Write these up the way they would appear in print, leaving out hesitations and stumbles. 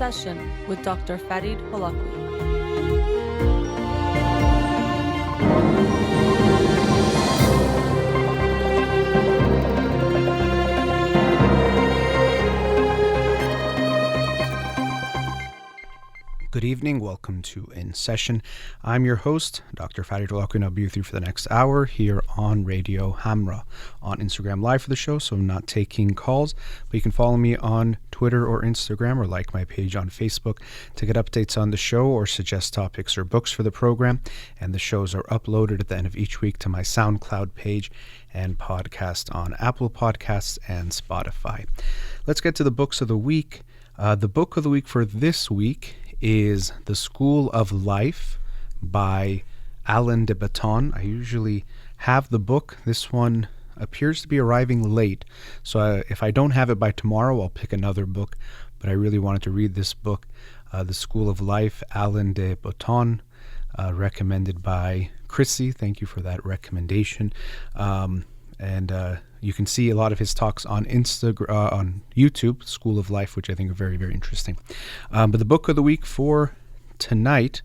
Session with Dr. Farid Holakouee. Good evening. Welcome to In Session. I'm your host, Dr. Farid Holakouee, and I'll be with you for the next hour here on Radio Hamra on Instagram Live for the show, so I'm not taking calls, but you can follow me on Twitter or Instagram or like my page on Facebook to get updates on the show or suggest topics or books for the program. And the shows are uploaded at the end of each week to my SoundCloud page and podcast on Apple Podcasts and Spotify. Let's get to the books of the week. The book of the week for this week is The School of Life by Alain de Botton. I usually have the book. This one appears to be arriving late, so if I don't have it by tomorrow, I'll pick another book, but I really wanted to read this book, The School of Life, Alain de Botton, recommended by Chrissy. Thank you for that recommendation. You can see a lot of his talks on on YouTube, School of Life, which I think are very, very interesting. But the book of the week for tonight,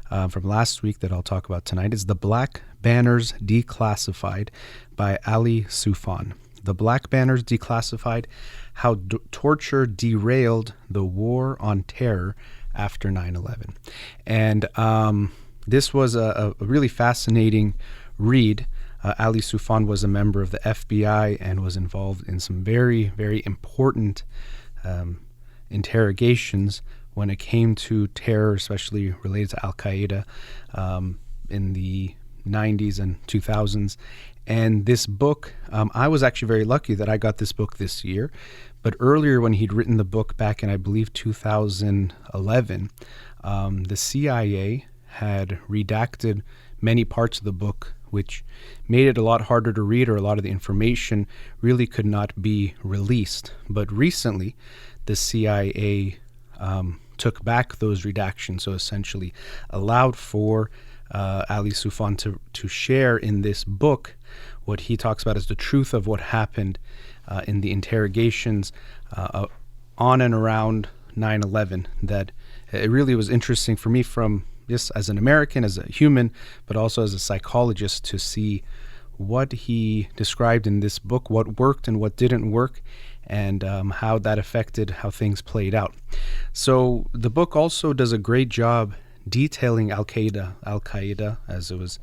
from last week that I'll talk about tonight, is The Black Banners Declassified by Ali Soufan. The Black Banners Declassified, How Torture Derailed the War on Terror After 9/11. And this was a really fascinating read. Ali Soufan was a member of the FBI and was involved in some very, very important interrogations when it came to terror, especially related to Al-Qaeda in the 90s and 2000s. And this book, I was actually very lucky that I got this book this year. But earlier when he'd written the book back in, I believe, 2011, the CIA had redacted many parts of the book, which made it a lot harder to read, or a lot of the information really could not be released. But recently, the CIA took back those redactions, so essentially allowed for Ali Soufan to share in this book what he talks about as the truth of what happened in the interrogations on and around 9/11. That it really was interesting for me, from just as an American, as a human, but also as a psychologist, to see what he described in this book, what worked and what didn't work, and how that affected how things played out. So the book also does a great job detailing Al-Qaeda as it was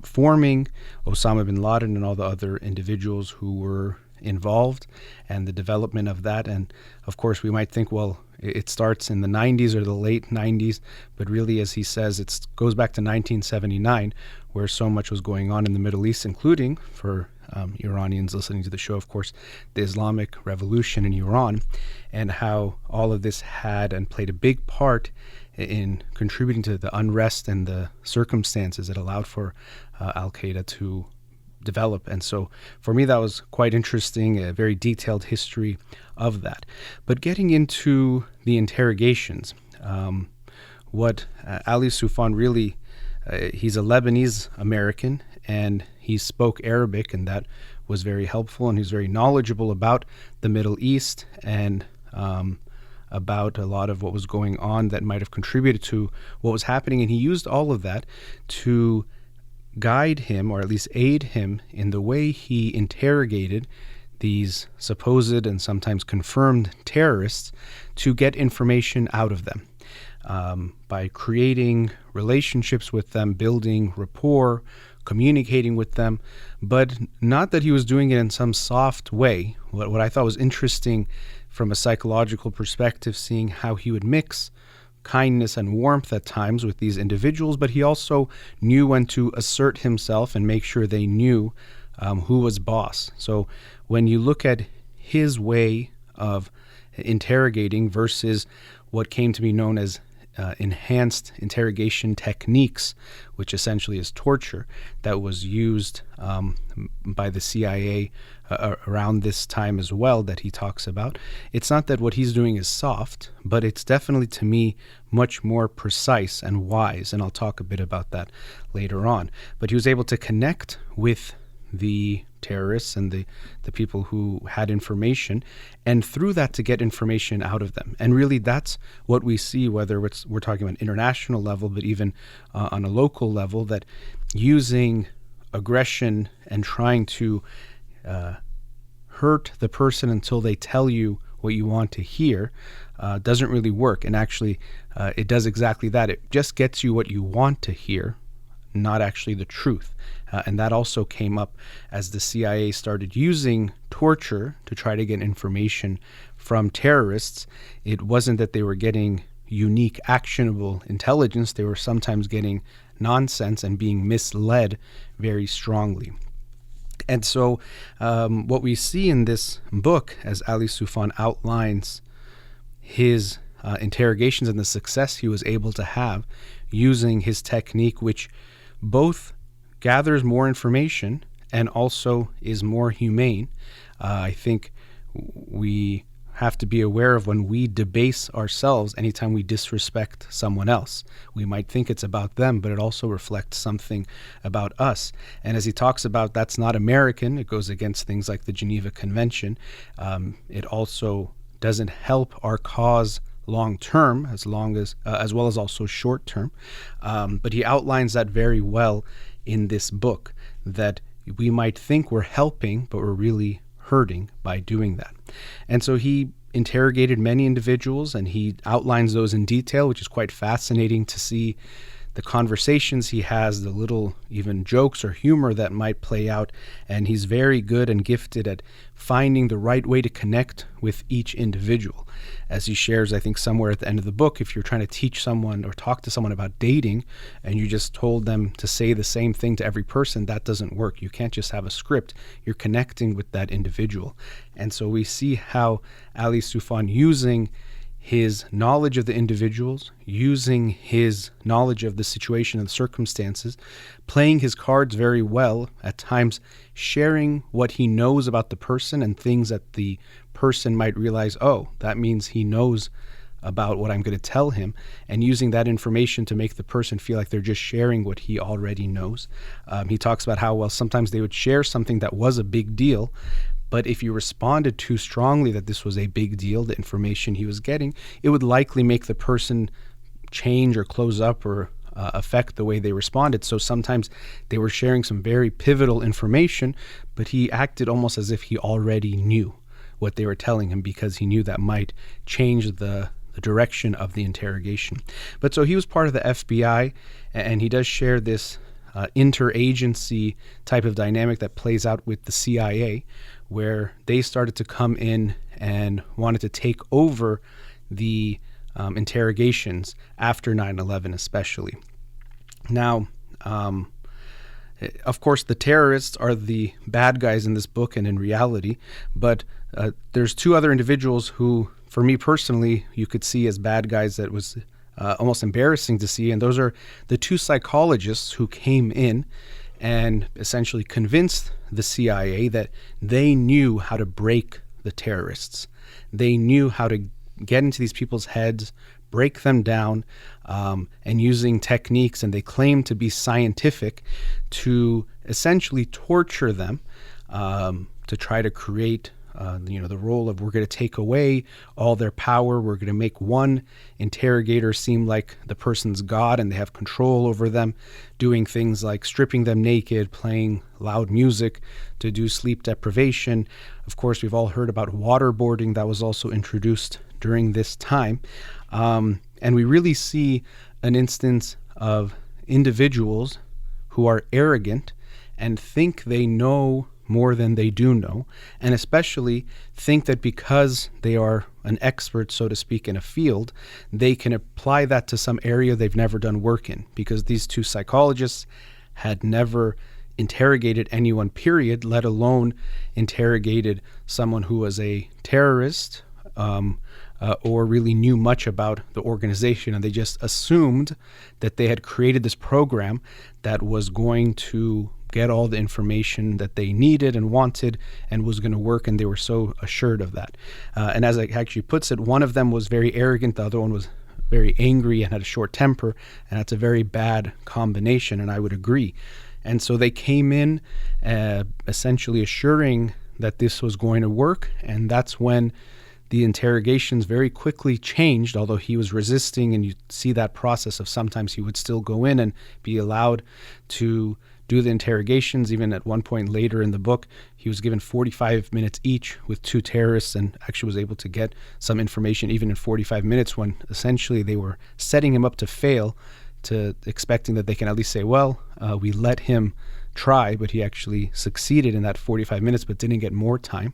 forming, Osama bin Laden and all the other individuals who were involved, and the development of that. And of course, we might think, well, it starts in the 90s or the late 90s, but really, as he says, it goes back to 1979, where so much was going on in the Middle East, including, for Iranians listening to the show, of course, the Islamic Revolution in Iran, and how all of this had and played a big part in contributing to the unrest and the circumstances that allowed for Al-Qaeda to develop. And so for me, that was quite interesting, a very detailed history of that. But getting into the interrogations, what Ali Soufan really, he's a Lebanese American, and he spoke Arabic, and that was very helpful, and he's very knowledgeable about the Middle East and about a lot of what was going on that might have contributed to what was happening. And he used all of that to guide him, or at least aid him, in the way he interrogated these supposed and sometimes confirmed terrorists to get information out of them by creating relationships with them, building rapport, communicating with them, but not that he was doing it in some soft way. What I thought was interesting from a psychological perspective, seeing how he would mix kindness and warmth at times with these individuals, but he also knew when to assert himself and make sure they knew who was boss. So when you look at his way of interrogating versus what came to be known as enhanced interrogation techniques, which essentially is torture, that was used by the CIA around this time as well, that he talks about. It's not that what he's doing is soft, but it's definitely, to me, much more precise and wise, and I'll talk a bit about that later on. But he was able to connect with the terrorists and the people who had information, and through that to get information out of them. And really that's what we see, whether we're talking about international level, but even on a local level, that using aggression and trying to hurt the person until they tell you what you want to hear doesn't really work. And actually, it does exactly that. It just gets you what you want to hear, not actually the truth. And that also came up as the CIA started using torture to try to get information from terrorists. It wasn't that they were getting unique, actionable intelligence. They were sometimes getting nonsense and being misled very strongly. And so what we see in this book, as Ali Soufan outlines his interrogations and the success he was able to have using his technique, which both gathers more information and also is more humane. I think we have to be aware of when we debase ourselves anytime we disrespect someone else. We might think it's about them, but it also reflects something about us. And as he talks about, that's not American. It goes against things like the Geneva Convention. It also doesn't help our cause long term, as well as also short term. But he outlines that very well in this book, that we might think we're helping, but we're really hurting by doing that. And so he interrogated many individuals, and he outlines those in detail, which is quite fascinating to see the conversations he has, the little even jokes or humor that might play out. And he's very good and gifted at finding the right way to connect with each individual. As he shares, I think somewhere at the end of the book, if you're trying to teach someone or talk to someone about dating and you just told them to say the same thing to every person, that doesn't work. You can't just have a script. You're connecting with that individual. And so we see how Ali Soufan, using his knowledge of the individuals, using his knowledge of the situation and the circumstances, playing his cards very well, at times sharing what he knows about the person and things that the person might realize, oh, that means he knows about what I'm going to tell him, and using that information to make the person feel like they're just sharing what he already knows. He talks about how, well, sometimes they would share something that was a big deal, but if you responded too strongly that this was a big deal, the information he was getting, it would likely make the person change or close up or affect the way they responded. So sometimes they were sharing some very pivotal information, but he acted almost as if he already knew what they were telling him, because he knew that might change the direction of the interrogation. But so he was part of the FBI, and he does share this interagency type of dynamic that plays out with the CIA, where they started to come in and wanted to take over the interrogations after 9/11 especially. Now, of course, the terrorists are the bad guys in this book and in reality, but there's two other individuals who, for me personally, you could see as bad guys that was almost embarrassing to see, and those are the two psychologists who came in and essentially convinced the CIA that they knew how to break the terrorists. They knew how to get into these people's heads, break them down, and using techniques, and they claimed to be scientific, to essentially torture them, to try to create the role of, we're going to take away all their power. We're going to make one interrogator seem like the person's God and they have control over them, doing things like stripping them naked, playing loud music to do sleep deprivation. Of course, we've all heard about waterboarding. That was also introduced during this time. And we really see an instance of individuals who are arrogant and think they know more than they do know, and especially think that because they are an expert, so to speak, in a field, they can apply that to some area they've never done work in, because these two psychologists had never interrogated anyone, period, let alone interrogated someone who was a terrorist or really knew much about the organization. And they just assumed that they had created this program that was going to get all the information that they needed and wanted and was going to work, and they were so assured of that. And as it actually puts it, one of them was very arrogant, the other one was very angry and had a short temper, and that's a very bad combination, and I would agree. And so they came in essentially assuring that this was going to work. And that's when the interrogations very quickly changed, although he was resisting. And you see that process of sometimes he would still go in and be allowed to do the interrogations. Even at one point later in the book, he was given 45 minutes each with two terrorists and actually was able to get some information even in 45 minutes when essentially they were setting him up to fail, to expecting that they can at least say, well, we let him try, but he actually succeeded in that 45 minutes but didn't get more time.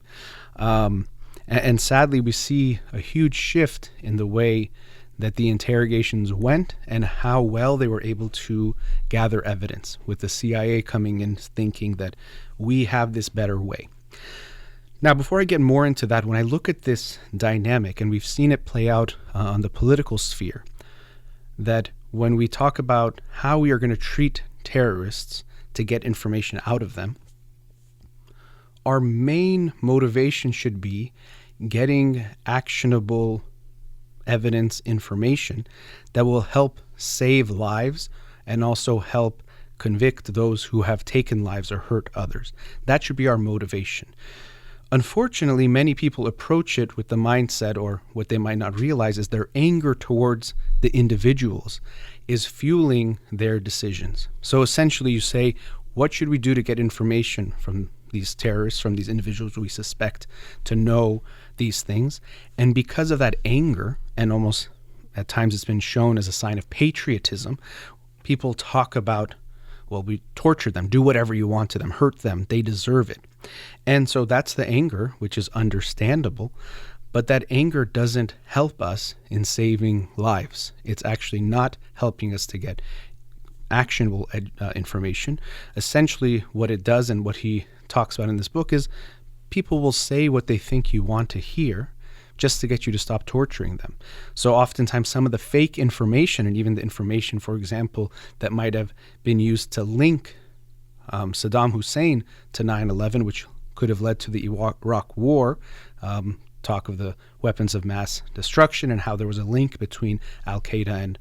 And sadly, we see a huge shift in the way that the interrogations went and how well they were able to gather evidence, with the CIA coming in thinking that we have this better way. Now, before I get more into that, when I look at this dynamic, and we've seen it play out on the political sphere, that when we talk about how we are going to treat terrorists to get information out of them, our main motivation should be getting actionable evidence, information that will help save lives and also help convict those who have taken lives or hurt others. That should be our motivation. Unfortunately, many people approach it with the mindset, or what they might not realize is their anger towards the individuals is fueling their decisions. So essentially you say, what should we do to get information from these terrorists, from these individuals we suspect to know these things? And because of that anger, and almost at times it's been shown as a sign of patriotism, people talk about, well, we torture them, do whatever you want to them, hurt them, they deserve it. And so that's the anger, which is understandable, but that anger doesn't help us in saving lives. It's actually not helping us to get actionable information. Essentially what it does, and what he talks about in this book, is people will say what they think you want to hear just to get you to stop torturing them. So oftentimes some of the fake information, and even the information, for example, that might have been used to link Saddam Hussein to 9/11, which could have led to the Iraq War, talk of the weapons of mass destruction and how there was a link between Al-Qaeda and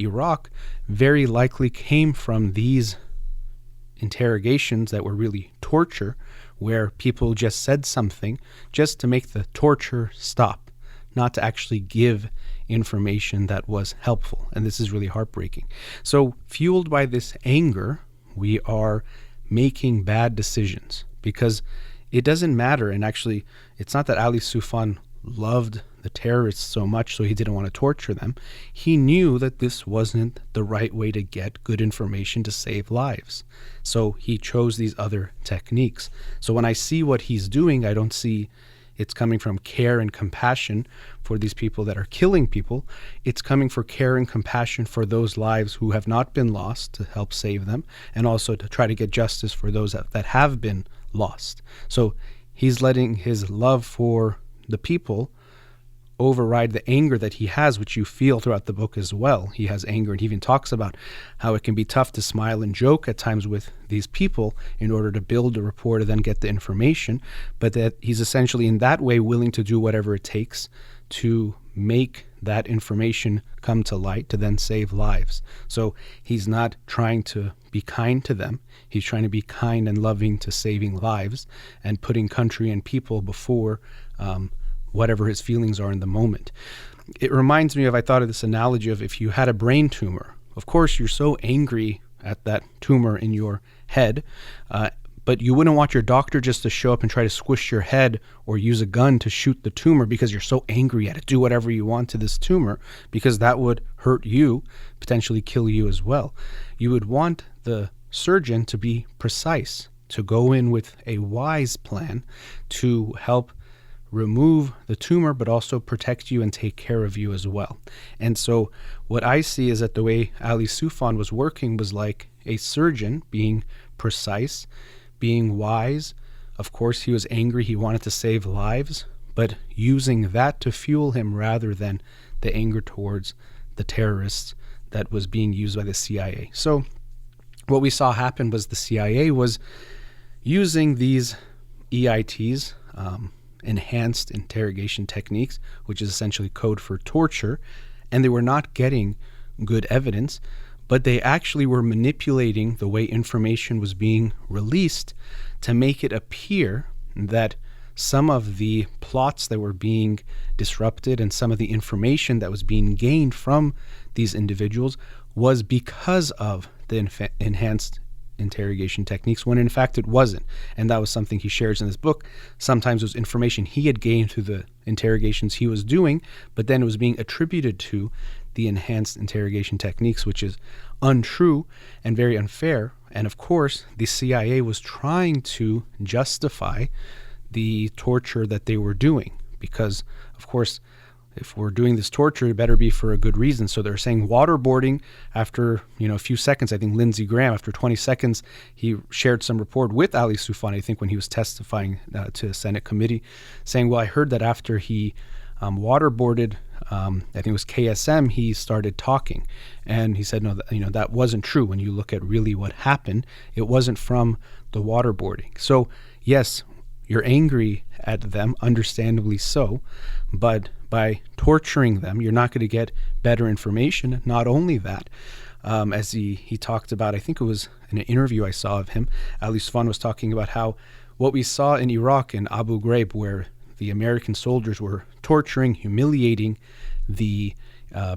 Iraq, very likely came from these interrogations that were really torture, where people just said something just to make the torture stop, not to actually give information that was helpful. And this is really heartbreaking. So fueled by this anger, we are making bad decisions, because it doesn't matter. And actually, it's not that Ali Soufan loved the terrorists so much so he didn't want to torture them. He knew that this wasn't the right way to get good information to save lives. So he chose these other techniques. So when I see what he's doing, I don't see it's coming from care and compassion for these people that are killing people. It's coming for care and compassion for those lives who have not been lost, to help save them, and also to try to get justice for those that have been lost. So he's letting his love for the people override the anger that he has, which you feel throughout the book as well. He has anger, and he even talks about how it can be tough to smile and joke at times with these people in order to build a rapport to then get the information, but that he's essentially in that way willing to do whatever it takes to make that information come to light to then save lives. So he's not trying to be kind to them. He's trying to be kind and loving to saving lives and putting country and people before whatever his feelings are in the moment. It reminds me of, I thought of this analogy of, if you had a brain tumor, of course you're so angry at that tumor in your head, but you wouldn't want your doctor just to show up and try to squish your head or use a gun to shoot the tumor because you're so angry at it. Do whatever you want to this tumor, because that would hurt you, potentially kill you as well. You would want the surgeon to be precise, to go in with a wise plan to help remove the tumor, but also protect you and take care of you as well. And so what I see is that the way Ali Soufan was working was like a surgeon, being precise, being wise. Of course, he was angry. He wanted to save lives, but using that to fuel him rather than the anger towards the terrorists that was being used by the CIA. So what we saw happen was the CIA was using these EITs, enhanced interrogation techniques, which is essentially code for torture, and they were not getting good evidence. but they actually were manipulating the way information was being released to make it appear that some of the plots that were being disrupted and some of the information that was being gained from these individuals was because of the enhanced interrogation techniques, when in fact it wasn't. And that was something he shares in his book. Sometimes it was information he had gained through the interrogations he was doing, but then it was being attributed to the enhanced interrogation techniques, which is untrue and very unfair. And of course, the CIA was trying to justify the torture that they were doing, because of course, if we're doing this torture, it better be for a good reason. So they're saying waterboarding after, a few seconds. I think Lindsey Graham, after 20 seconds, he shared some report with Ali Soufan, I think when he was testifying to a Senate committee, saying, well, I heard that after he waterboarded, I think it was KSM, he started talking. And he said, no, that wasn't true. When you look at really what happened, it wasn't from the waterboarding. So yes, you're angry at them, understandably so, but by torturing them, you're not going to get better information. Not only that, as he talked about, I think it was in an interview I saw of him, Ali Soufan was talking about how what we saw in Iraq in Abu Ghraib, where the American soldiers were torturing, humiliating the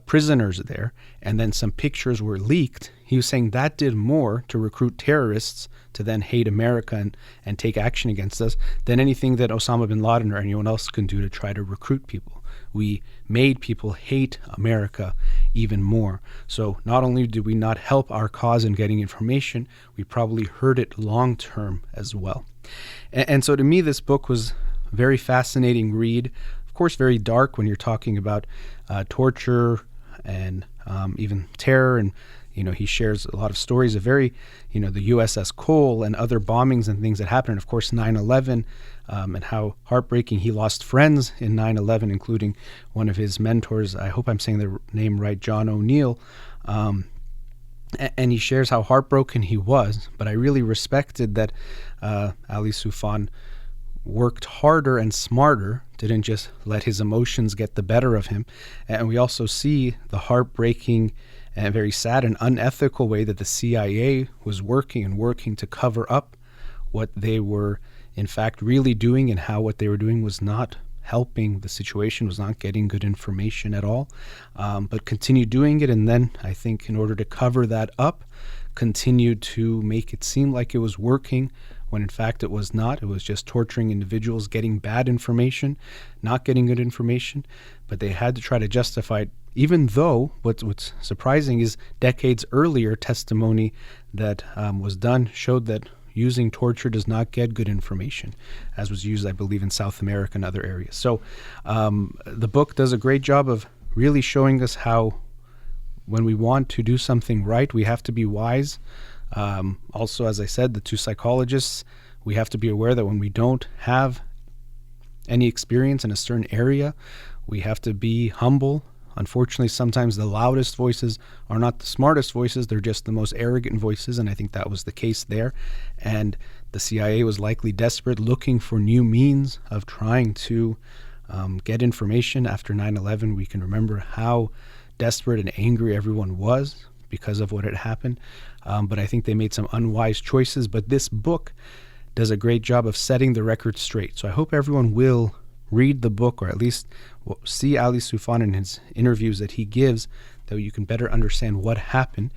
prisoners there, and then some pictures were leaked. He was saying that did more to recruit terrorists to then hate America and take action against us than anything that Osama bin Laden or anyone else can do to try to recruit people. We made people hate America even more. So not only did we not help our cause in getting information, we probably hurt it long term as well. And so to me, this book was a very fascinating read. Of course, very dark when you're talking about torture and even terror. And, he shares a lot of stories of the USS Cole and other bombings and things that happened. And of course, 9/11 and how heartbreaking. He lost friends in 9/11, including one of his mentors. I hope I'm saying the name right, John O'Neill. And he shares how heartbroken he was. But I really respected that Ali Soufan worked harder and smarter, didn't just let his emotions get the better of him. And we also see the heartbreaking and very sad and unethical way that the CIA was working to cover up what they were in fact really doing, and how what they were doing was not helping the situation, was not getting good information at all, but continued doing it. And then I think in order to cover that up, continued to make it seem like it was working, when in fact it was not. It was just torturing individuals, getting bad information, not getting good information. But they had to try to justify it, even though what's surprising is decades earlier testimony that was done showed that using torture does not get good information, as was used, I believe, in South America and other areas. So the book does a great job of really showing us how when we want to do something right, we have to be wise. Also, as I said, the two psychologists, we have to be aware that when we don't have any experience in a certain area, we have to be humble. Unfortunately, sometimes the loudest voices are not the smartest voices. They're just the most arrogant voices, and I think that was the case there. And the CIA was likely desperate, looking for new means of trying to get information. After 9/11, we can remember how desperate and angry everyone was because of what had happened. But I think they made some unwise choices. But this book does a great job of setting the record straight. So I hope everyone will read the book, or at least see Ali Soufan in his interviews that he gives, that you can better understand what happened.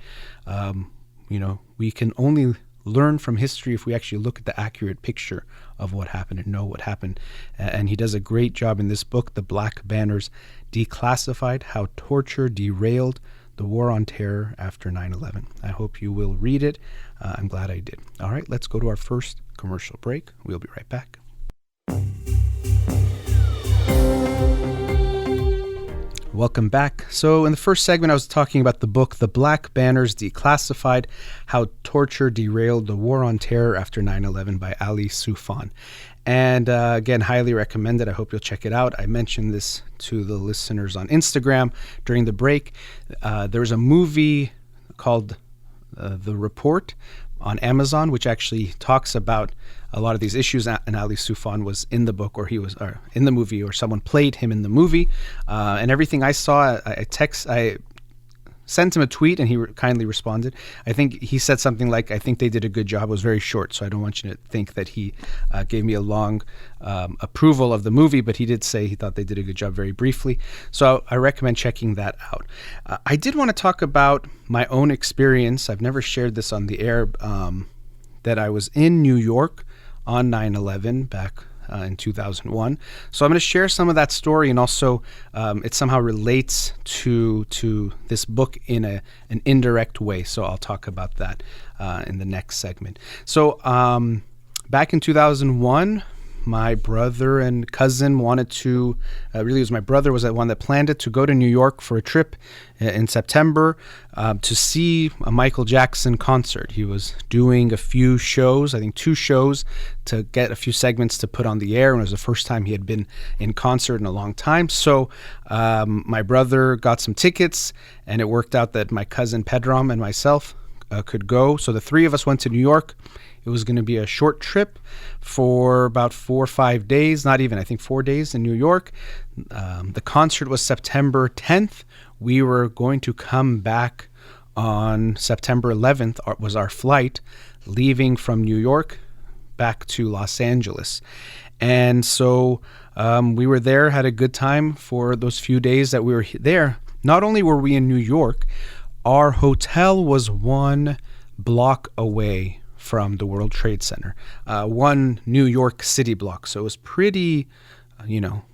We can only learn from history if we actually look at the accurate picture of what happened and know what happened. And he does a great job in this book, The Black Banners Declassified: How Torture Derailed the War on Terror After 9/11. I hope you will read it. I'm glad I did. All right, let's go to our first commercial break. We'll be right back. Welcome back. So in the first segment, I was talking about the book, The Black Banners Declassified: How Torture Derailed the War on Terror After 9/11 by Ali Soufan. And again, highly recommend it. I hope you'll check it out. I mentioned this to the listeners on Instagram during the break. There's a movie called The Report on Amazon, which actually talks about a lot of these issues, and Ali Soufan was in the book, or he was in the movie, or someone played him in the movie. And everything I saw, I sent him a tweet, and he kindly responded. I think he said something like, I think they did a good job. It was very short, so I don't want you to think that he gave me a long approval of the movie, but he did say he thought they did a good job very briefly. So I recommend checking that out. I did want to talk about my own experience. I've never shared this on the air, that I was in New York on 9/11 back in 2001. So I'm going to share some of that story, and also it somehow relates to this book in an indirect way. So I'll talk about that in the next segment. So back in 2001, my brother and cousin wanted to, really it was my brother was the one that planned it, to go to New York for a trip in September to see a Michael Jackson concert. He was doing a few shows, I think 2 shows, to get a few segments to put on the air, and it was the first time he had been in concert in a long time. So my brother got some tickets, and it worked out that my cousin Pedram and myself could go. So the 3 of us went to New York. It was going to be a short trip for about 4 or 5 days, not even, I think 4 days in New York. The concert was September 10th. We were going to come back on September 11th, was our flight, leaving from New York back to Los Angeles. And so we were there, had a good time for those few days that we were there. Not only were we in New York, our hotel was 1 block away from the World Trade Center, 1 New York City block. So it was pretty,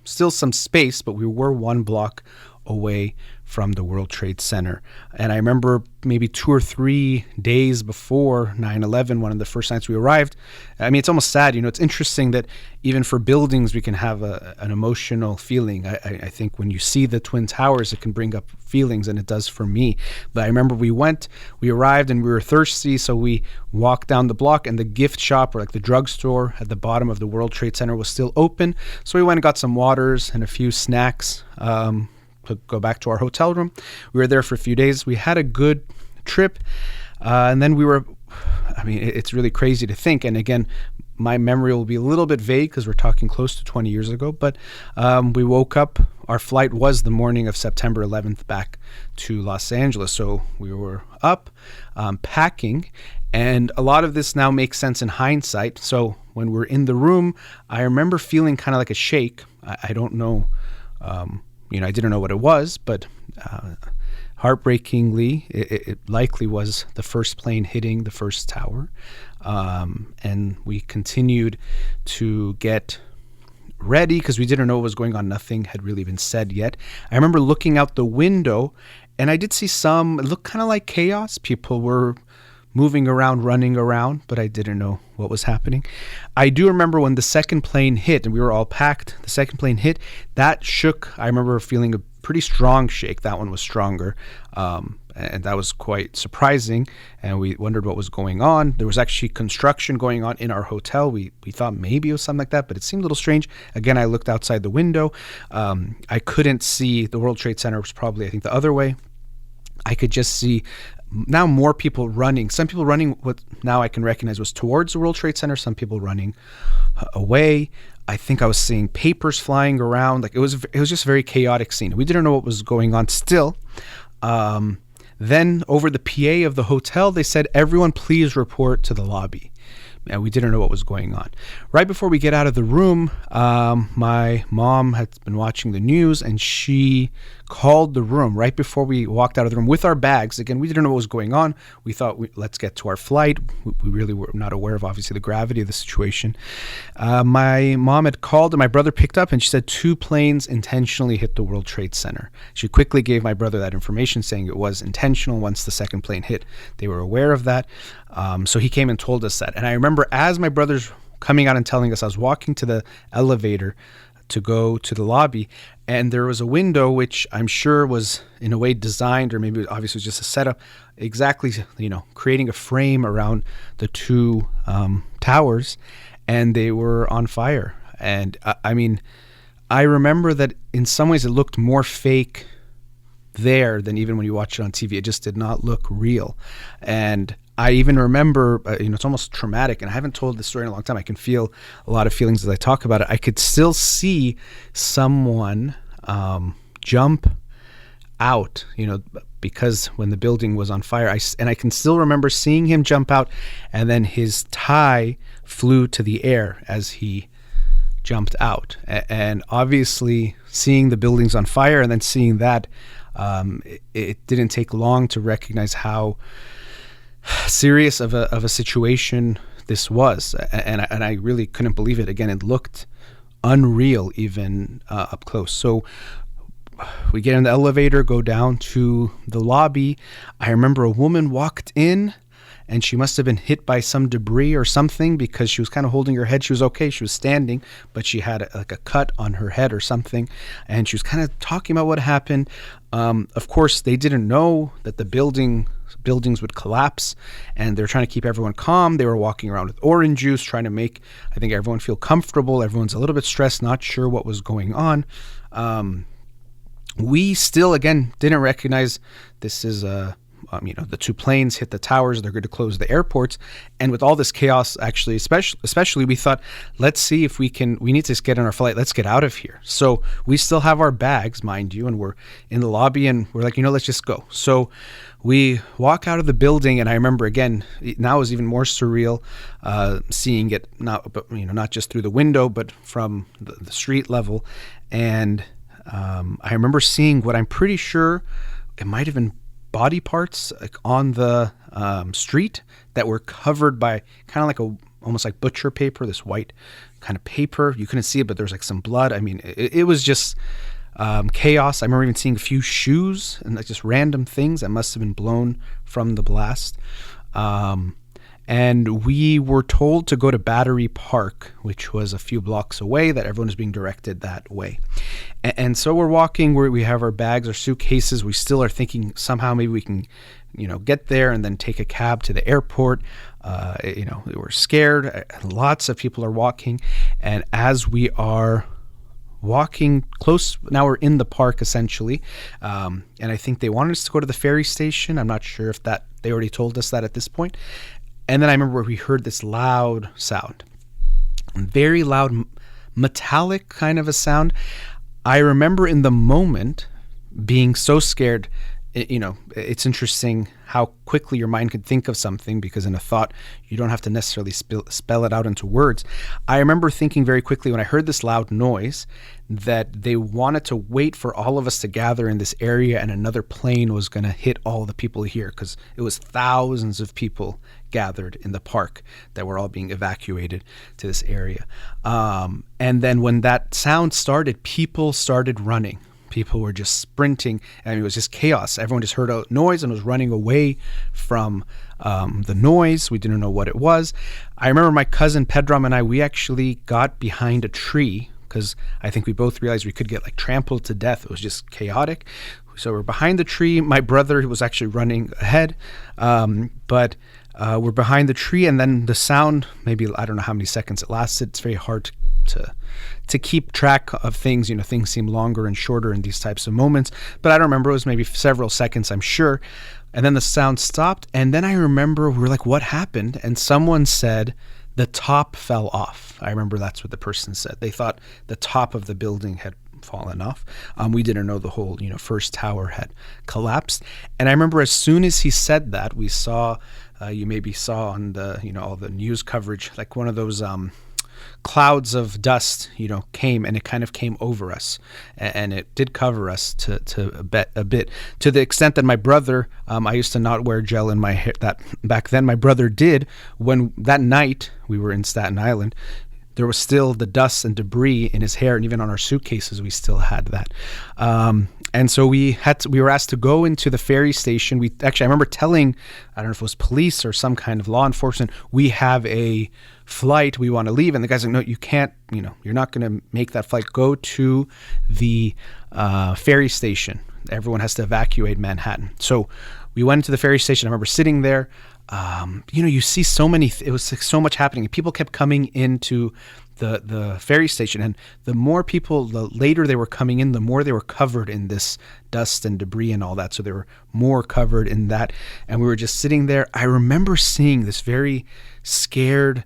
still some space, but we were 1 block away from the World Trade Center. And I remember maybe 2 or 3 days before 9/11, one of the first nights we arrived. I mean, it's almost sad. It's interesting that even for buildings, we can have an emotional feeling. I think when you see the Twin Towers, it can bring up feelings, and it does for me. But I remember we arrived, and we were thirsty, so we walked down the block, and the gift shop, or like the drugstore at the bottom of the World Trade Center, was still open. So we went and got some waters and a few snacks to go back to our hotel room. We were there for a few days. We had a good trip. And then it's really crazy to think. And again, my memory will be a little bit vague because we're talking close to 20 years ago. But we woke up. Our flight was the morning of September 11th back to Los Angeles. So we were up packing. And a lot of this now makes sense in hindsight. So when we're in the room, I remember feeling kind of like a shake. I don't know. I didn't know what it was, but heartbreakingly, it likely was the first plane hitting the first tower. And we continued to get ready because we didn't know what was going on. Nothing had really been said yet. I remember looking out the window, and I did see it looked kind of like chaos. People were moving around, running around, but I didn't know what was happening. I do remember when the second plane hit, and we were all packed, the second plane hit, that shook. I remember feeling a pretty strong shake. That one was stronger, and that was quite surprising, and we wondered what was going on. There was actually construction going on in our hotel. We thought maybe it was something like that, but it seemed a little strange. Again, I looked outside the window. I couldn't see. The World Trade Center was probably, I think, the other way. I could just see now more people running. Some people running what now I can recognize was towards the World Trade Center. Some people running away. I think I was seeing papers flying around. Like it was just a very chaotic scene. We didn't know what was going on still. Then over the PA of the hotel, they said, "Everyone please report to the lobby." And we didn't know what was going on. Right before we get out of the room, my mom had been watching the news, and she called the room right before we walked out of the room with our bags. Again, we didn't know what was going on. We thought, let's get to our flight. We really were not aware of, obviously, the gravity of the situation. My mom had called, and my brother picked up, and she said 2 planes intentionally hit the World Trade Center. She quickly gave my brother that information, saying it was intentional. Once the second plane hit, they were aware of that. So he came and told us that. And I remember as my brother's coming out and telling us, I was walking to the elevator to go to the lobby, and there was a window which I'm sure was in a way designed, or maybe obviously was just a setup, exactly, creating a frame around the 2 towers, and they were on fire. And I remember that in some ways it looked more fake there than even when you watch it on TV. It just did not look real. And I even remember, it's almost traumatic, and I haven't told this story in a long time. I can feel a lot of feelings as I talk about it. I could still see someone jump out, because when the building was on fire, I can still remember seeing him jump out, and then his tie flew to the air as he jumped out. And obviously seeing the buildings on fire and then seeing that, it didn't take long to recognize how serious of a situation this was. And I really couldn't believe it. Again, it looked unreal even up close. So we get in the elevator, go down to the lobby. I remember a woman walked in, and she must have been hit by some debris or something, because she was kind of holding her head. She was okay. She was standing, but she had a cut on her head or something. And she was kind of talking about what happened. Of course, they didn't know that the buildings would collapse, and they're trying to keep everyone calm. They were walking around with orange juice, trying to make, I think, everyone feel comfortable. Everyone's a little bit stressed, not sure what was going on. We still, again, didn't recognize this is the two planes hit the towers. They're going to close the airports. And with all this chaos, actually, especially, we thought, let's see if we need to get on our flight. Let's get out of here. So we still have our bags, mind you, and we're in the lobby, and we're like, let's just go. So we walk out of the building, and I remember, again, now is even more surreal, seeing it not just through the window, but from the street level. And I remember seeing what I'm pretty sure it might have been body parts on the street that were covered by kind of like almost like butcher paper, this white kind of paper. You couldn't see it, but there was like some blood. I mean, it was just chaos. I remember even seeing a few shoes and like just random things that must have been blown from the blast. And we were told to go to Battery Park, which was a few blocks away, that everyone was being directed that way. And so we're walking, we have our bags, our suitcases. We still are thinking somehow maybe we can, get there and then take a cab to the airport. We were scared. Lots of people are walking. And as we are walking close, now we're in the park essentially. And I think they wanted us to go to the ferry station. I'm not sure if they already told us that at this point. And then I remember we heard this loud sound, very loud, metallic kind of a sound. I remember in the moment being so scared. It's interesting how quickly your mind could think of something, because in a thought, you don't have to necessarily spell it out into words. I remember thinking very quickly when I heard this loud noise that they wanted to wait for all of us to gather in this area, and another plane was going to hit all the people here, because it was thousands of people gathered in the park that were all being evacuated to this area. And then when that sound started, people started running. People were just sprinting, and it was just chaos. Everyone just heard a noise and was running away from the noise. We didn't know what it was. I remember my cousin Pedram and we actually got behind a tree, because I think we both realized we could get trampled to death. It was just chaotic. So we're behind the tree. My brother was actually running ahead, but we're behind the tree, and then the sound, maybe, I don't know how many seconds it lasted. It's very hard to keep track of things. Things seem longer and shorter in these types of moments, but I don't remember. It was maybe several seconds, I'm sure. And then the sound stopped, and then I remember we were like, what happened? And someone said the top fell off. I remember that's what the person said. They thought the top of the building had fallen off. We didn't know the whole, first tower had collapsed. And I remember as soon as he said that, we saw, you maybe saw on the, all the news coverage, like one of those clouds of dust, came, and it kind of came over us, and it did cover us to a bit, to the extent that my brother, I used to not wear gel in my hair that back then. My brother did. When that night we were in Staten Island, there was still the dust and debris in his hair, and even on our suitcases we still had that. And so we were asked to go into the ferry station. I remember telling, I don't know if it was police or some kind of law enforcement, we have a flight, we want to leave. And the guy's like, no, you can't, you're not going to make that flight. Go to the ferry station. Everyone has to evacuate Manhattan. So we went into the ferry station. I remember sitting there. You see so many, it was so much happening. People kept coming into the ferry station, and the more people, the later they were coming in, the more they were covered in this dust and debris and all that. So they were more covered in that, and we were just sitting there. I remember seeing this very scared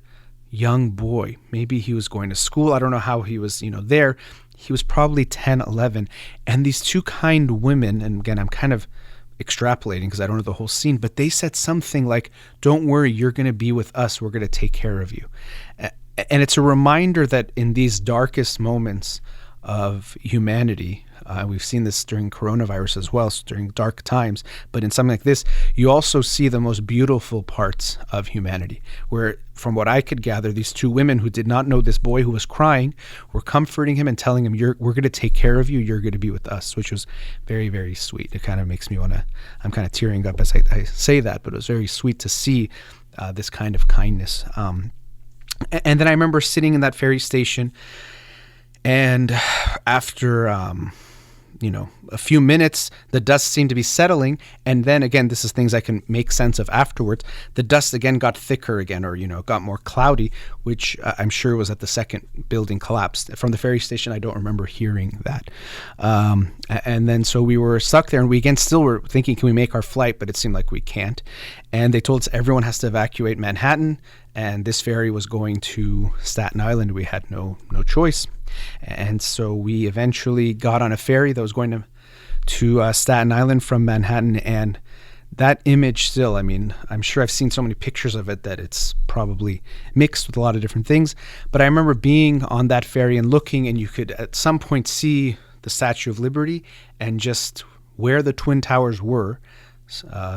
young boy. Maybe he was going to school. I don't know how he was, there. He was probably 10, 11. And these two kind women, and again, I'm kind of extrapolating because I don't know the whole scene, but they said something like, "Don't worry, you're going to be with us. We're going to take care of you." And it's a reminder that in these darkest moments of humanity, we've seen this during coronavirus as well, so during dark times, but in something like this, you also see the most beautiful parts of humanity, where, from what I could gather, these two women who did not know this boy who was crying were comforting him and telling him, we're going to take care of you, you're going to be with us, which was very, very sweet. It kind of makes me want to, I'm kind of tearing up as I say that, but it was very sweet to see this kind of kindness. And then I remember sitting in that ferry station, and after a few minutes, the dust seemed to be settling. And then again, this is things I can make sense of afterwards. The dust again got thicker again, or, got more cloudy, which I'm sure was at the second building collapsed. From the ferry station, I don't remember hearing that. And then so we were stuck there, and we again still were thinking, can we make our flight? But it seemed like we can't. And they told us everyone has to evacuate Manhattan, and this ferry was going to Staten Island. We had no choice. And so we eventually got on a ferry that was going to Staten Island from Manhattan. And that image still, I'm sure I've seen so many pictures of it that it's probably mixed with a lot of different things. But I remember being on that ferry and looking, and you could at some point see the Statue of Liberty, and just where the Twin Towers were,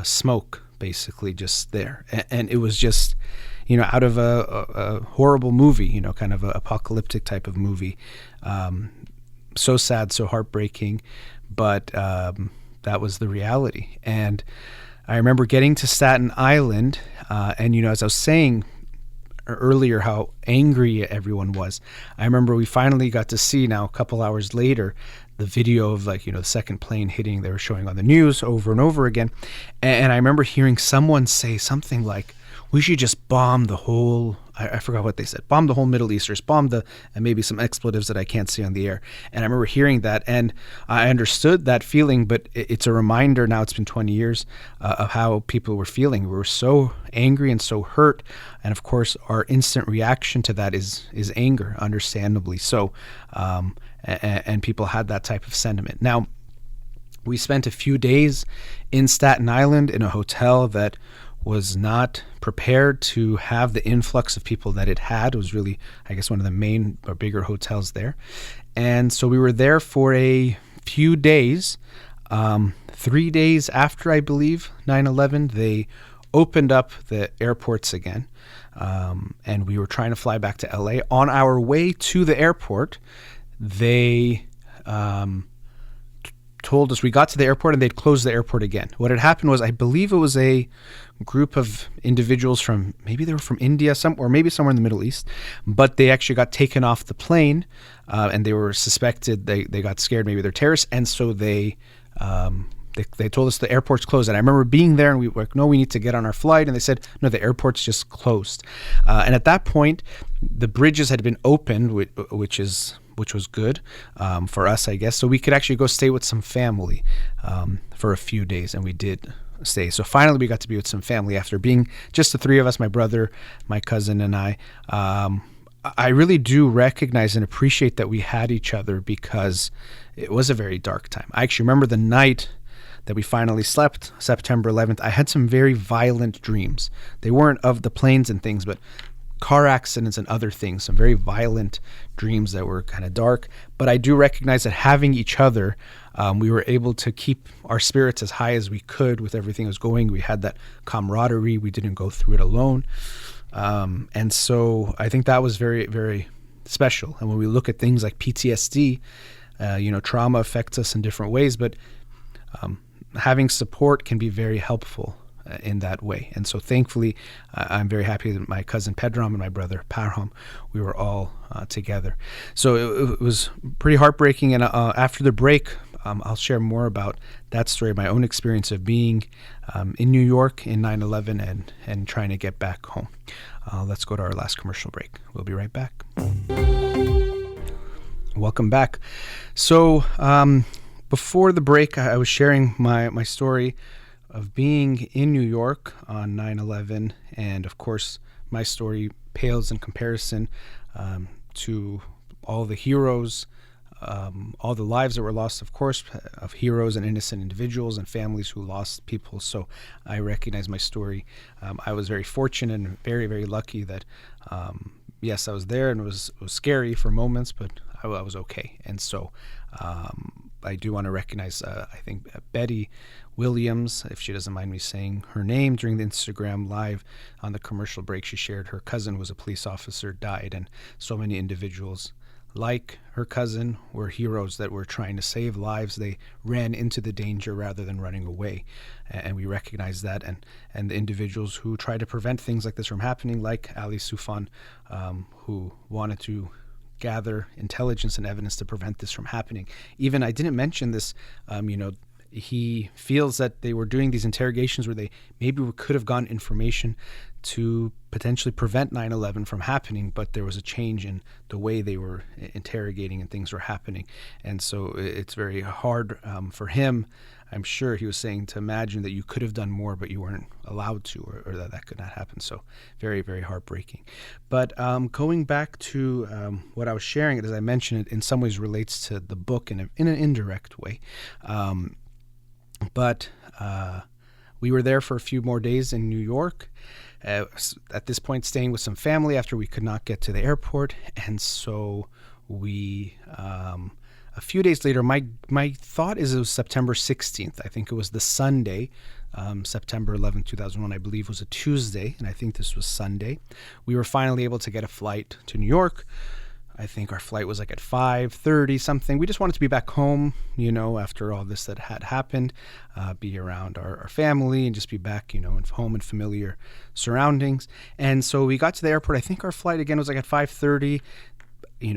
smoke basically just there. And it was just, out of a horrible movie, kind of an apocalyptic type of movie. So sad, so heartbreaking, but that was the reality. And I remember getting to Staten Island, and, as I was saying earlier, how angry everyone was. I remember we finally got to see, now a couple hours later, the video of the second plane hitting. They were showing on the news over and over again. And I remember hearing someone say something like, we should just bomb the whole, I forgot what they said, bomb the whole Middle East, or bomb and maybe some expletives that I can't see on the air. And I remember hearing that, and I understood that feeling, but it's a reminder, now it's been 20 years, of how people were feeling. We were so angry and so hurt. And of course, our instant reaction to that is anger, understandably so. And people had that type of sentiment. Now, we spent a few days in Staten Island in a hotel that was not prepared to have the influx of people that it had. It was really, I guess, one of the main or bigger hotels there. And so we were there for a few days. 3 days after, I believe, 9/11, they opened up the airports again. And we were trying to fly back to LA. On our way to the airport, they told us, we got to the airport and they'd closed the airport again. What had happened was, I believe it was a group of individuals from, maybe they were from India, or maybe somewhere in the Middle East, but they actually got taken off the plane, and they were suspected, they got scared, maybe they're terrorists, and so they told us the airport's closed. And I remember being there, and we were like, no, we need to get on our flight. And they said, no, the airport's just closed. And at that point, the bridges had been opened, which was good for us, I guess. So we could actually go stay with some family for a few days, and we did stay. So finally, we got to be with some family after being just the three of us, my brother, my cousin, and I. I really do recognize and appreciate that we had each other, because it was a very dark time. I actually remember the night that we finally slept, September 11th, I had some very violent dreams. They weren't of the planes and things, but car accidents and other things, some very violent dreams that were kind of dark. But I do recognize that having each other, we were able to keep our spirits as high as we could with everything that was going. We had that camaraderie. We didn't go through it alone. And so I think that was very, very special. And when we look at things like PTSD, trauma affects us in different ways, but having support can be very helpful in that way. And so thankfully, I'm very happy that my cousin Pedram and my brother Parham, we were all together. So it was pretty heartbreaking. And after the break, I'll share more about that story, my own experience of being in New York in 9/11 and trying to get back home. Let's go to our last commercial break. We'll be right back. Welcome back. So before the break, I was sharing my story of being in New York on 9/11, and of course my story pales in comparison to all the heroes all the lives that were lost, of course, of heroes and innocent individuals and families who lost people. So I recognize my story. I was very fortunate and very, very lucky that, yes, I was there, and it was scary for moments, but I was okay. And so I do want to recognize, I think, Betty Williams, if she doesn't mind me saying her name, during the Instagram live on the commercial break. She shared her cousin was a police officer, died, and so many individuals like her cousin were heroes that were trying to save lives. They ran into the danger rather than running away, and we recognize that. And the individuals who try to prevent things like this from happening, like Ali Soufan, who wanted to gather intelligence and evidence to prevent this from happening. Even, I didn't mention this, he feels that they were doing these interrogations where they maybe could have gotten information to potentially prevent 9/11 from happening, but there was a change in the way they were interrogating and things were happening. And so it's very hard for him, I'm sure he was saying, to imagine that you could have done more, but you weren't allowed to, or that could not happen. So very, very heartbreaking. But going back to what I was sharing, as I mentioned, it in some ways relates to the book in an indirect way. But we were there for a few more days in New York, at this point staying with some family after we could not get to the airport. And so we, a few days later, my thought is it was September 16th. I think it was the Sunday, September 11th, 2001, I believe was a Tuesday, and I think this was Sunday. We were finally able to get a flight to New York. I think our flight was like at 5:30 something. We just wanted to be back home, after all this that had happened, be around our family and just be back, in home and familiar surroundings. And so we got to the airport. I think our flight again was like at 5:30.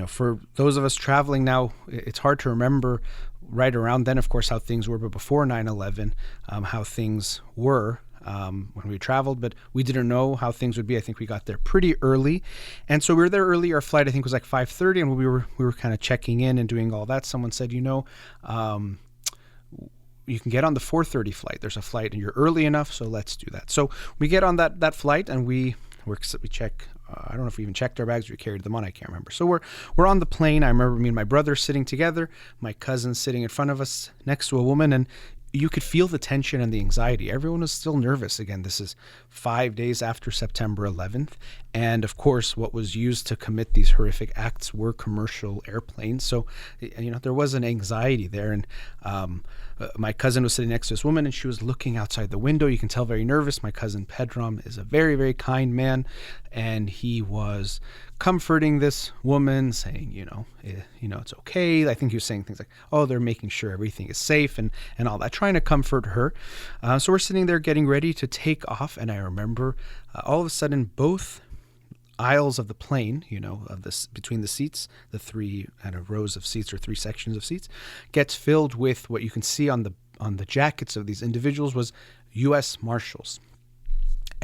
For those of us traveling now, it's hard to remember right around then, of course, how things were, but before 9/11, how things were. When we traveled, but we didn't know how things would be. I think we got there pretty early, and so we were there early. Our flight, I think, was like 5:30, and we were kind of checking in and doing all that. Someone said, you can get on the 4:30 flight. There's a flight, and you're early enough, so let's do that. So we get on that flight, and we check. I don't know if we even checked our bags or we carried them on. I can't remember. So we're on the plane. I remember me and my brother sitting together, my cousin sitting in front of us next to a woman, and you could feel the tension and the anxiety. Everyone was still nervous. Again, this is 5 days after September 11th. And of course, what was used to commit these horrific acts were commercial airplanes. So, there was an anxiety there. And my cousin was sitting next to this woman, and she was looking outside the window. You can tell very nervous. My cousin Pedram is a very, very kind man. And he was comforting this woman, saying, it's okay. I think he was saying things like, oh, they're making sure everything is safe and all that, trying to comfort her. So we're sitting there getting ready to take off. And I remember all of a sudden, both aisles of the plane, of this between the seats, the three kind of rows of seats or three sections of seats, gets filled with what you can see on the jackets of these individuals was U.S. Marshals.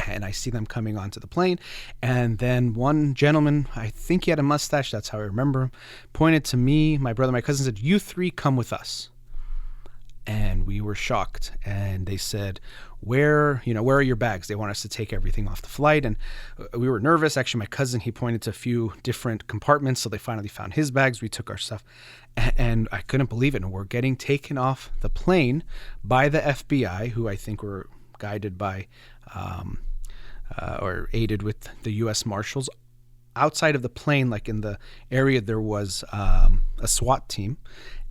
And I see them coming onto the plane. And then one gentleman, I think he had a mustache, that's how I remember him, pointed to me, my brother, my cousin, said, "You three come with us." And we were shocked. And they said, where are your bags? They want us to take everything off the flight. And we were nervous. Actually, my cousin, he pointed to a few different compartments. So they finally found his bags. We took our stuff. And I couldn't believe it. And we're getting taken off the plane by the FBI, who I think were guided by or aided with the U.S. Marshals. Outside of the plane, like in the area, there was a SWAT team.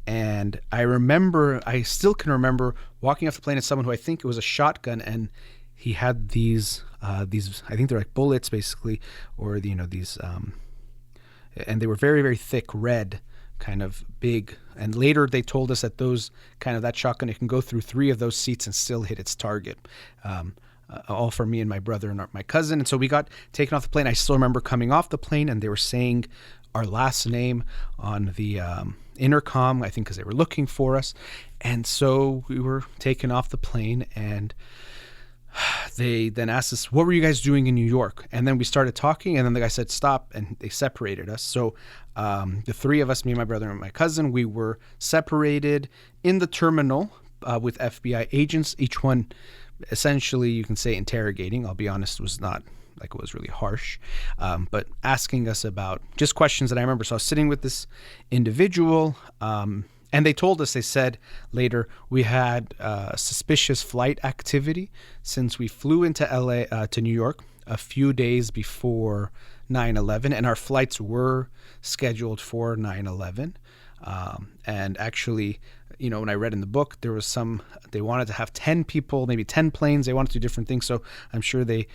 And I still can remember walking off the plane at someone who I think it was a shotgun, and he had these, I think they're like bullets basically, or these, and they were very, very thick, red, kind of big. And later they told us that that shotgun, it can go through 3 of those seats and still hit its target. All for me and my brother and my cousin. And so we got taken off the plane. I still remember coming off the plane, and they were saying our last name on the intercom, I think because they were looking for us. And so we were taken off the plane, and they then asked us, what were you guys doing in New York? And then we started talking, and then the guy said, stop, and they separated us. So the 3 of us, me, my brother, and my cousin, we were separated in the terminal with FBI agents, each one essentially, you can say, interrogating. I'll be honest, was not like it was really harsh, but asking us about just questions that I remember. So I was sitting with this individual, and they told us, they said later, we had suspicious flight activity since we flew into to New York a few days before 9/11, and our flights were scheduled for 9/11. And actually, when I read in the book, there was they wanted to have 10 people, maybe 10 planes. They wanted to do different things. So I'm sure they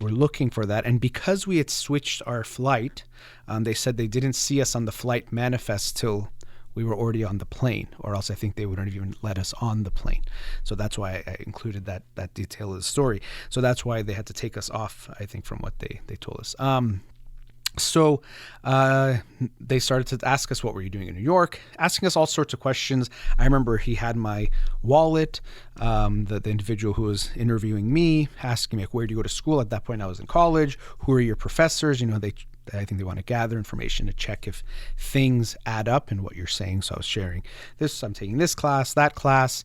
were looking for that. And because we had switched our flight, they said they didn't see us on the flight manifest till we were already on the plane, or else I think they wouldn't even let us on the plane. So that's why I included that detail of the story. So that's why they had to take us off, I think, from what they told us. So they started to ask us, what were you doing in New York? Asking us all sorts of questions. I remember he had my wallet, the individual who was interviewing me, asking me, like, where do you go to school? At that point, I was in college. Who are your professors? I think they want to gather information to check if things add up in what you're saying. So I was sharing this, I'm taking this class, that class,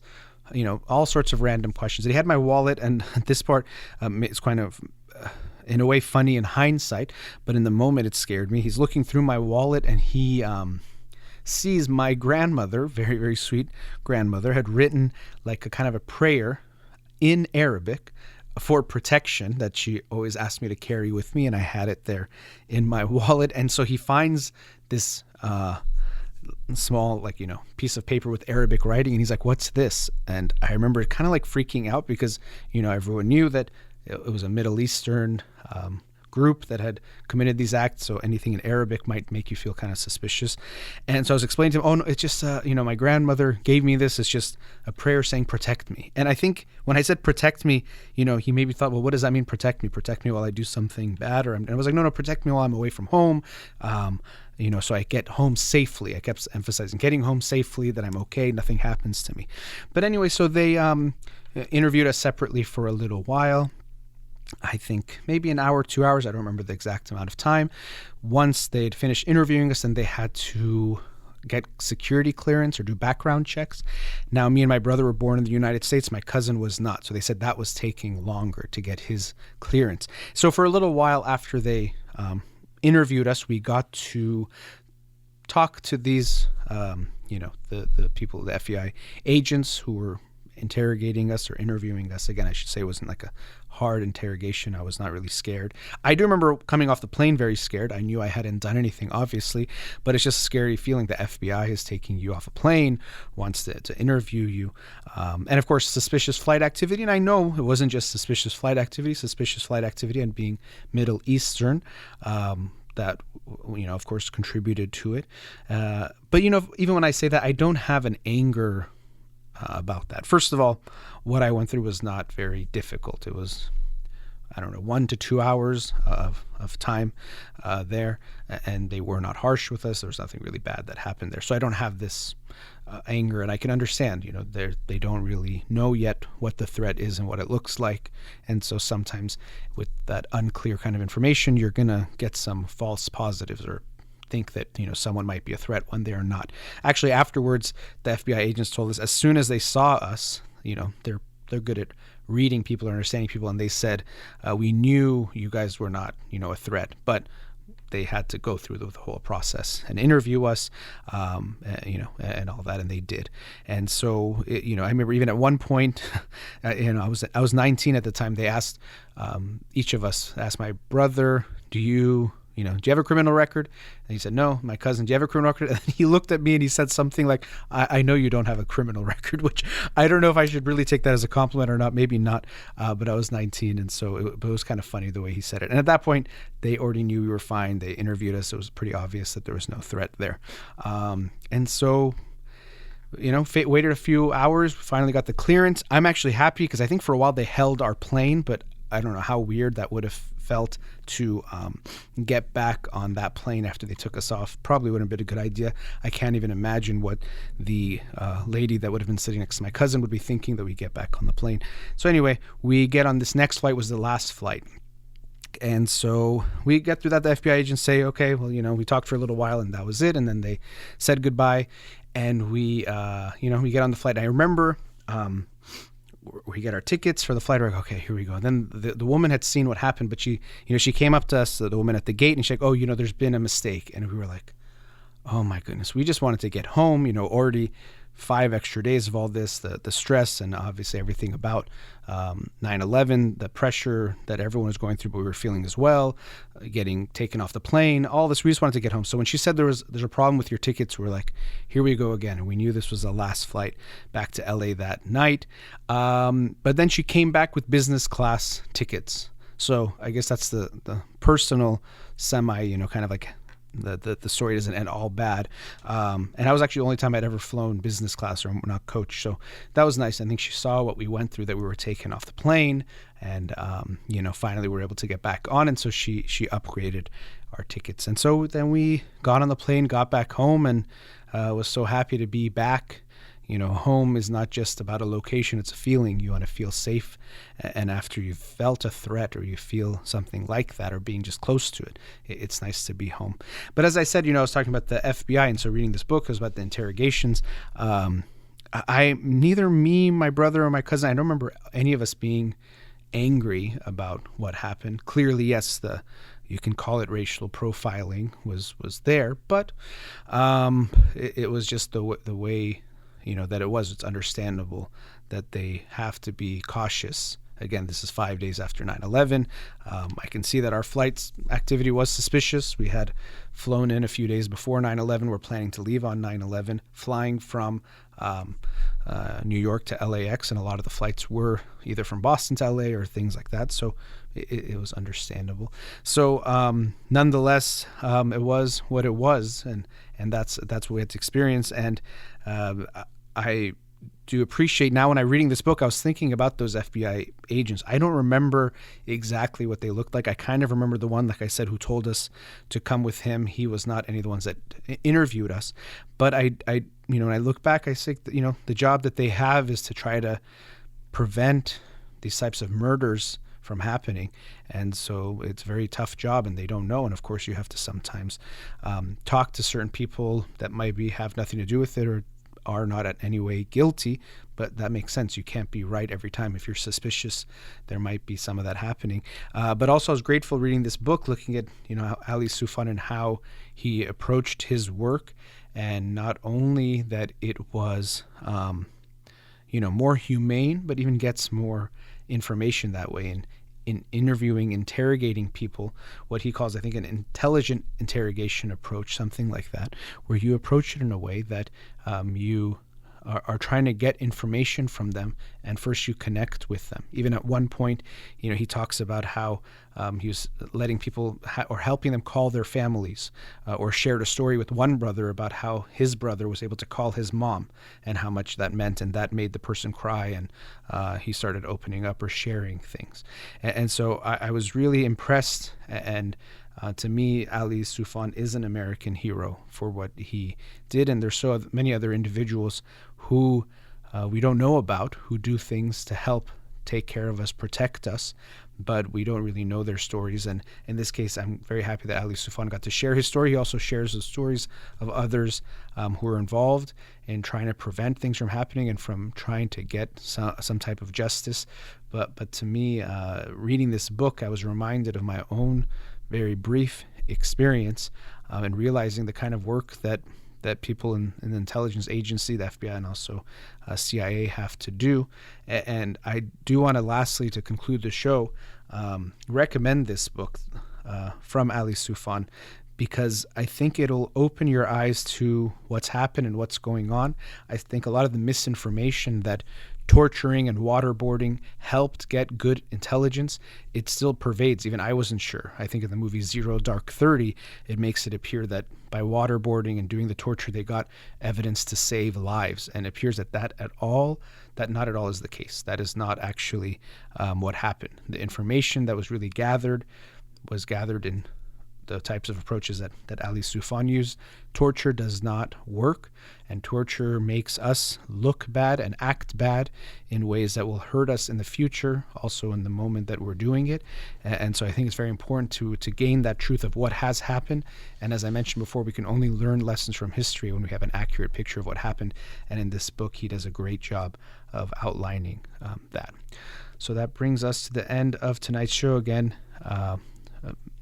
all sorts of random questions. And he had my wallet, and this part is kind of in a way funny in hindsight, but in the moment it scared me. He's looking through my wallet, and he sees my grandmother, very, very sweet grandmother, had written like a kind of a prayer in Arabic for protection that she always asked me to carry with me, and I had it there in my wallet. And so he finds this small, piece of paper with Arabic writing, and he's like, what's this? And I remember kind of like freaking out because, everyone knew that it was a Middle Eastern group that had committed these acts, so anything in Arabic might make you feel kind of suspicious. And so I was explaining to him, oh no, it's just my grandmother gave me this. It's just a prayer saying protect me. And I think when I said protect me, he maybe thought, well, what does that mean, protect me? Protect me while I do something bad? And I was like, no, protect me while I'm away from home, so I get home safely. I kept emphasizing getting home safely, that I'm okay, nothing happens to me. But anyway, so they interviewed us separately for a little while. I think maybe an hour, 2 hours. I don't remember the exact amount of time. Once they'd finished interviewing us, then they had to get security clearance or do background checks. Now, me and my brother were born in the United States. My cousin was not. So they said that was taking longer to get his clearance. So for a little while after they interviewed us, we got to talk to these, the people, the FBI agents who were interrogating us or interviewing us. Again, I should say it wasn't like a hard interrogation. I was not really scared. I do remember coming off the plane very scared. I knew I hadn't done anything, obviously, but it's just a scary feeling. The FBI is taking you off a plane, wants to interview you. And of course, suspicious flight activity. And I know it wasn't just suspicious flight activity and being Middle Eastern, that, of course, contributed to it. But, even when I say that, I don't have an anger about that. First of all, what I went through was not very difficult. It was, 1 to 2 hours of time there, and they were not harsh with us. There was nothing really bad that happened there. So I don't have this anger, and I can understand, they don't really know yet what the threat is and what it looks like. And so sometimes with that unclear kind of information, you're going to get some false positives or think that someone might be a threat when they are not. Actually, afterwards, the FBI agents told us as soon as they saw us, they're good at reading people or understanding people, and they said, we knew you guys were not a threat, but they had to go through the whole process and interview us, and all that, and they did. And so I remember even at one point, I was 19 at the time. They asked each of us, asked my brother, do you have a criminal record? And he said, no. My cousin, do you have a criminal record? And he looked at me and he said something like, I know you don't have a criminal record, which I don't know if I should really take that as a compliment or not. Maybe not. But I was 19. And so it was kind of funny the way he said it. And at that point, they already knew we were fine. They interviewed us. It was pretty obvious that there was no threat there. And so, waited a few hours. We finally got the clearance. I'm actually happy because I think for a while they held our plane, but I don't know how weird that would have felt to get back on that plane after they took us off. Probably wouldn't have been a good idea. I can't even imagine what the lady that would have been sitting next to my cousin would be thinking that we get back on the plane. So anyway, we get on this next flight, was the last flight. And so we get through that. The FBI agents say, okay, well, we talked for a little while and that was it. And then they said goodbye. And we get on the flight. And I remember we get our tickets for the flight. We're like, okay, here we go. And then the woman had seen what happened, but she came up to us, the woman at the gate, and she's like, oh, there's been a mistake. And we were like, oh my goodness, we just wanted to get home, already 5 extra days of all this, the stress, and obviously everything about 9/11, the pressure that everyone was going through, but we were feeling as well, getting taken off the plane, all this. We just wanted to get home. So when she said there's a problem with your tickets, we're like, here we go again. And we knew this was the last flight back to LA that night. But then she came back with business class tickets. So I guess that's the personal semi, kind of like the story doesn't end all bad. And that was actually the only time I'd ever flown business class or not coach. So that was nice. I think she saw what we went through, that we were taken off the plane, and, finally we were able to get back on. And so she upgraded our tickets. And so then we got on the plane, got back home, and was so happy to be back. Home is not just about a location, it's a feeling. You want to feel safe. And after you've felt a threat, or you feel something like that, or being just close to it, it's nice to be home. But as I said, I was talking about the FBI. And so reading this book was about the interrogations. Neither me, my brother, or my cousin, I don't remember any of us being angry about what happened. Clearly, yes, you can call it racial profiling was there, but it was just the way that it was. It's understandable that they have to be cautious. Again, this is 5 days after 9/11. I can see that our flight's activity was suspicious. We had flown in a few days before 9/11. We're planning to leave on 9/11, flying from New York to LAX, and a lot of the flights were either from Boston to LA or things like that. So it was understandable. So nonetheless, it was what it was, and that's what we had to experience. And I do appreciate now, when I'm reading this book, I was thinking about those FBI agents. I don't remember exactly what they looked like. I kind of remember the one, like I said, who told us to come with him. He was not any of the ones that interviewed us. But I when I look back, I think that, the job that they have is to try to prevent these types of murders from happening. And so it's a very tough job, and they don't know. And of course, you have to sometimes talk to certain people that might have nothing to do with it, or are not in any way guilty, but that makes sense. You can't be right every time. If you're suspicious, there might be some of that happening. But also, I was grateful reading this book, looking at Ali Soufan and how he approached his work, and not only that it was more humane, but even gets more information that way. And in interviewing, interrogating people, what he calls, I think, an intelligent interrogation approach, something like that, where you approach it in a way that you are trying to get information from them, and first you connect with them. Even at one point, he talks about how he was letting people or helping them call their families, or shared a story with one brother about how his brother was able to call his mom and how much that meant, and that made the person cry, and he started opening up or sharing things. And so I was really impressed, and to me, Ali Soufan is an American hero for what he did, and there's so many other individuals who we don't know about, who do things to help take care of us, protect us, but we don't really know their stories. And in this case, I'm very happy that Ali Soufan got to share his story. He also shares the stories of others who are involved in trying to prevent things from happening and from trying to get some type of justice. But to me, reading this book, I was reminded of my own very brief experience, and realizing the kind of work that people in the intelligence agency, the FBI, and also CIA have to do. And I do want to, lastly, to conclude the show, recommend this book from Ali Soufan, because I think it'll open your eyes to what's happened and what's going on. I think a lot of the misinformation that torturing and waterboarding helped get good intelligence, it still pervades. Even I wasn't sure. I think in the movie Zero Dark 30, it makes it appear that by waterboarding and doing the torture, they got evidence to save lives. And it appears that not at all is the case. That is not actually what happened. The information that was really gathered was gathered in the types of approaches that Ali Soufan used. Torture does not work, and torture makes us look bad and act bad in ways that will hurt us in the future, also in the moment that we're doing it. And so I think it's very important to gain that truth of what has happened. And as I mentioned before, we can only learn lessons from history when we have an accurate picture of what happened. And in this book, he does a great job of outlining that. So that brings us to the end of tonight's show. Again,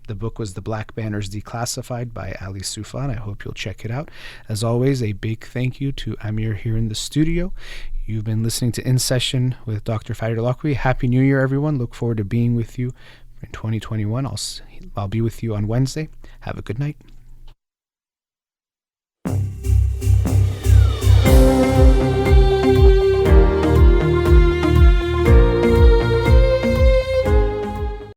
the book was The Black Banners Declassified by Ali Soufan. I hope you'll check it out. As always, a big thank you to Amir here in the studio. You've been listening to In Session with Dr. Farid Holakouee. Happy New Year, everyone. Look forward to being with you in 2021. I'll be with you on Wednesday. Have a good night.